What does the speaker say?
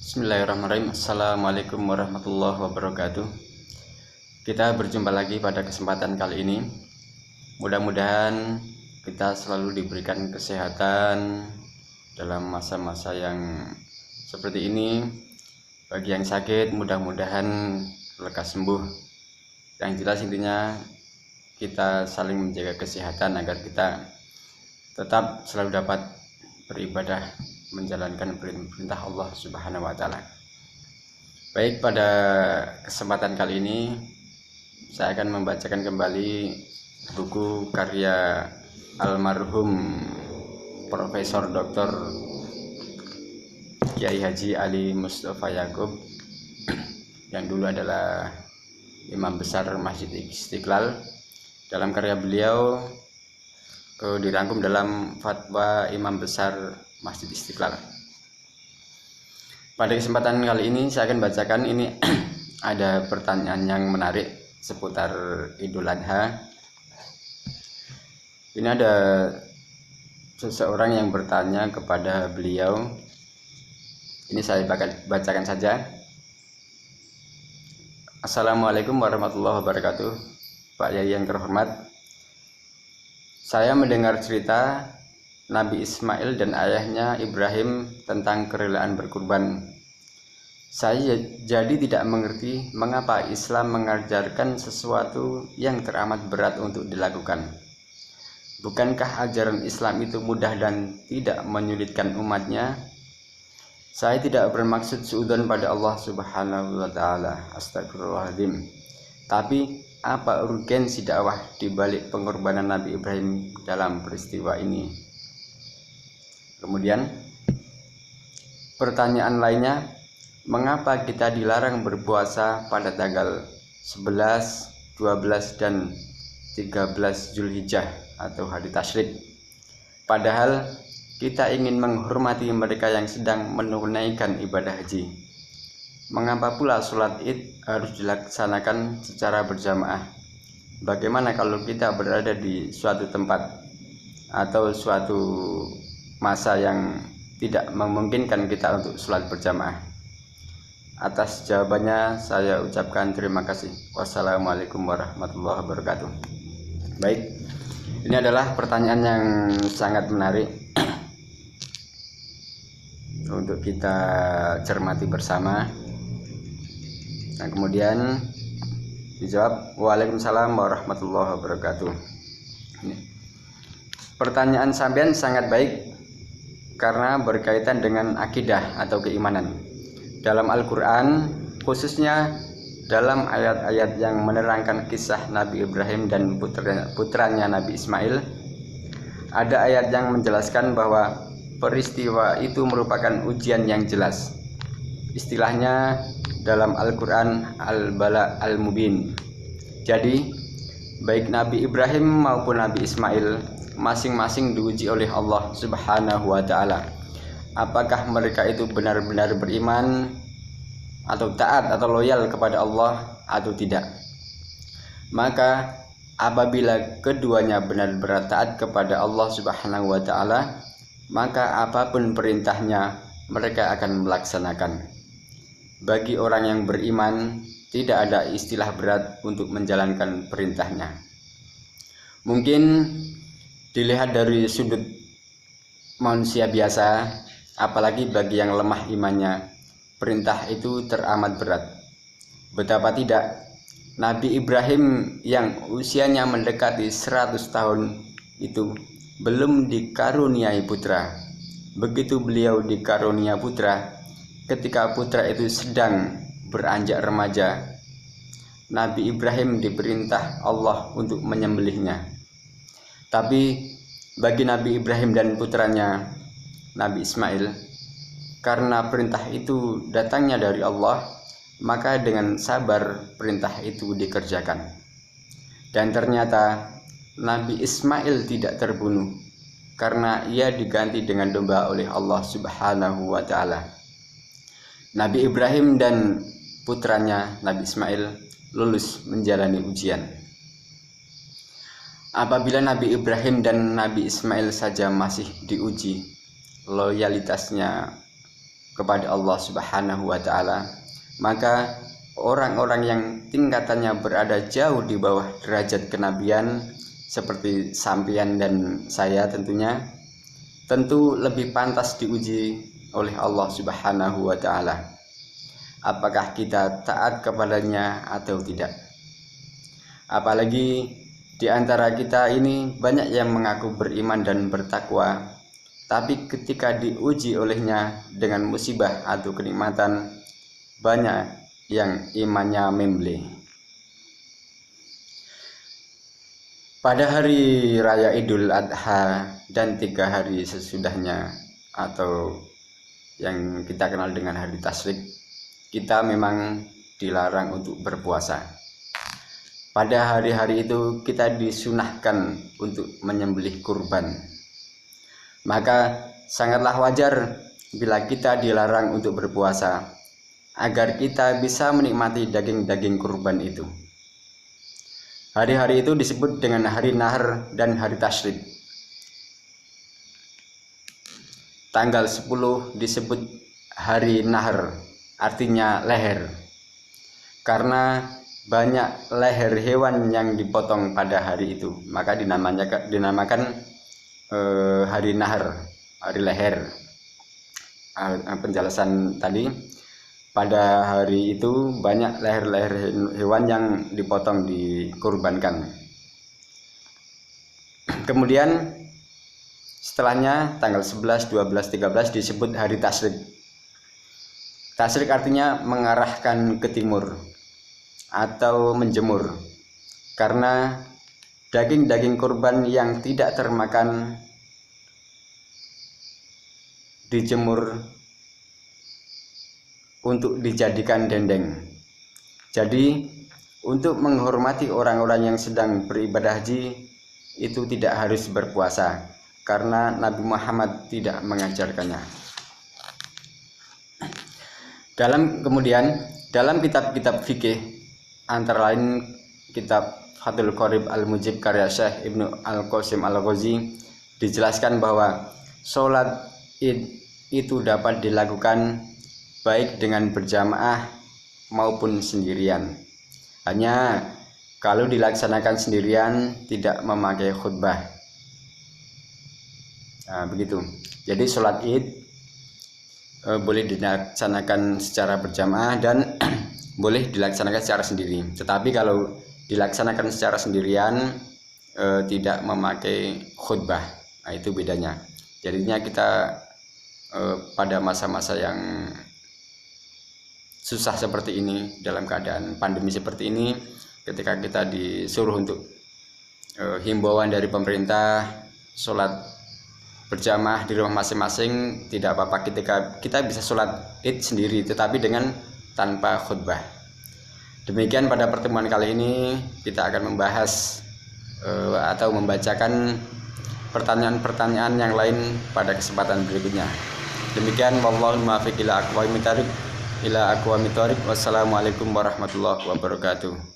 Bismillahirrahmanirrahim. Assalamualaikum warahmatullahi wabarakatuh. Kita berjumpa lagi pada kesempatan kali ini. Mudah-mudahan kita selalu diberikan kesehatan dalam masa-masa yang seperti ini. Bagi yang sakit, mudah-mudahan lekas sembuh. Yang jelas intinya kita saling menjaga kesehatan agar kita tetap selalu dapat beribadah, menjalankan perintah Allah Subhanahu wa taala. Baik, pada kesempatan kali ini saya akan membacakan kembali buku karya almarhum Profesor Dr. Kiai Haji Ali Mustafa Yaqub yang dulu adalah Imam Besar Masjid Istiqlal. Dalam karya beliau dirangkum dalam Fatwa Imam Besar Masjid Istiqlal. Pada kesempatan kali ini saya akan bacakan ini ada pertanyaan yang menarik seputar Idul Adha. Ini ada seseorang yang bertanya kepada beliau. Ini saya bacakan saja. Assalamualaikum warahmatullahi wabarakatuh. Pak Yai yang terhormat, saya mendengar cerita Nabi Ismail dan ayahnya Ibrahim tentang kerelaan berkurban. Saya jadi tidak mengerti mengapa Islam mengajarkan sesuatu yang teramat berat untuk dilakukan. Bukankah ajaran Islam itu mudah dan tidak menyulitkan umatnya? Saya tidak bermaksud suudzon pada Allah Subhanahu wa taala. Astagfirullahaladzim. Tapi apa urgensi dakwah di balik pengorbanan Nabi Ibrahim dalam peristiwa ini? Kemudian pertanyaan lainnya, mengapa kita dilarang berpuasa pada tanggal 11, 12 dan 13 Zulhijjah atau hari tasyrik? Padahal kita ingin menghormati mereka yang sedang menunaikan ibadah haji. Mengapa pula sholat Id harus dilaksanakan secara berjamaah? Bagaimana kalau kita berada di suatu tempat atau suatu masa yang tidak memungkinkan kita untuk sholat berjamaah? Atas jawabannya saya ucapkan terima kasih. Wassalamualaikum warahmatullahi wabarakatuh. Baik, ini adalah pertanyaan yang sangat menarik untuk kita cermati bersama. Nah, kemudian dijawab, Waalaikumsalam warahmatullahi wabarakatuh. Ini pertanyaan sampean sangat baik karena berkaitan dengan akidah atau keimanan. Dalam Al-Quran, khususnya dalam ayat-ayat yang menerangkan kisah Nabi Ibrahim dan putranya Nabi Ismail, ada ayat yang menjelaskan bahwa peristiwa itu merupakan ujian yang jelas. Istilahnya dalam Al-Quran Al-Bala Al-Mubin. Jadi baik Nabi Ibrahim maupun Nabi Ismail masing-masing diuji oleh Allah Subhanahu wa ta'ala. Apakah mereka itu benar-benar beriman atau taat atau loyal kepada Allah atau tidak? Maka apabila keduanya benar-benar taat kepada Allah Subhanahu wa ta'ala, maka apapun perintahnya mereka akan melaksanakan. Bagi orang yang beriman tidak ada istilah berat untuk menjalankan perintahnya. Mungkin dilihat dari sudut manusia biasa, apalagi bagi yang lemah imannya, perintah itu teramat berat. Betapa tidak, Nabi Ibrahim yang usianya mendekati 100 tahun itu belum dikaruniai putra. Begitu beliau dikarunia putra, ketika putra itu sedang beranjak remaja, Nabi Ibrahim diperintah Allah untuk menyembelihnya. Tapi bagi Nabi Ibrahim dan putranya Nabi Ismail, karena perintah itu datangnya dari Allah, maka dengan sabar perintah itu dikerjakan. Dan ternyata Nabi Ismail tidak terbunuh karena ia diganti dengan domba oleh Allah Subhanahu wa ta'ala. Nabi Ibrahim dan putranya Nabi Ismail lulus menjalani ujian. Apabila Nabi Ibrahim dan Nabi Ismail saja masih diuji loyalitasnya kepada Allah Subhanahu wa taala, maka orang-orang yang tingkatannya berada jauh di bawah derajat kenabian seperti sampeyan dan saya tentu lebih pantas diuji oleh Allah Subhanahu wa taala. Apakah kita taat kepadanya atau tidak? Apalagi di antara kita ini banyak yang mengaku beriman dan bertakwa, tapi ketika diuji olehnya dengan musibah atau kenikmatan, banyak yang imannya memble. Pada hari raya Idul Adha dan 3 hari sesudahnya, atau yang kita kenal dengan hari Tasyrik, kita memang dilarang untuk berpuasa. Pada hari-hari itu kita disunahkan untuk menyembelih kurban. Maka sangatlah wajar bila kita dilarang untuk berpuasa, agar kita bisa menikmati daging-daging kurban itu. Hari-hari itu disebut dengan hari Nahar dan hari Tasyrik. Tanggal 10 disebut hari Nahar, artinya leher, karena banyak leher hewan yang dipotong pada hari itu, maka dinamakan hari Nahar, hari leher. Penjelasan tadi, pada hari itu banyak leher-leher hewan yang dipotong, dikurbankan. Kemudian setelahnya tanggal 11, 12, 13 disebut hari Tasyrik. Tasyrik artinya mengarahkan ke timur atau menjemur, karena daging-daging kurban yang tidak termakan dijemur untuk dijadikan dendeng. Jadi untuk menghormati orang-orang yang sedang beribadah haji itu tidak harus berpuasa, karena Nabi Muhammad tidak mengajarkannya. Kemudian dalam kitab-kitab fikih, antara lain kitab Fathul Qorib Al-Mujib karya Syekh Ibnu Al-Qasim Al-Ghazi, dijelaskan bahwa sholat Id itu dapat dilakukan baik dengan berjamaah maupun sendirian. Hanya kalau dilaksanakan sendirian tidak memakai khutbah. Nah, begitu. Jadi sholat Id boleh dilaksanakan secara berjamaah dan boleh dilaksanakan secara sendiri. Tetapi kalau dilaksanakan secara sendirian tidak memakai khutbah. Nah, itu bedanya. Jadinya kita pada masa-masa yang susah seperti ini, dalam keadaan pandemi seperti ini, ketika kita disuruh untuk himbauan dari pemerintah sholat berjamaah di rumah masing-masing, tidak apa-apa ketika kita bisa sholat Id sendiri, tetapi dengan tanpa khutbah. Demikian pada pertemuan kali ini kita akan membahas atau membacakan pertanyaan-pertanyaan yang lain pada kesempatan berikutnya. Demikian, wallahul muwaffiq ila aqwamit thoriq. Wassalamualaikum warahmatullahi wabarakatuh.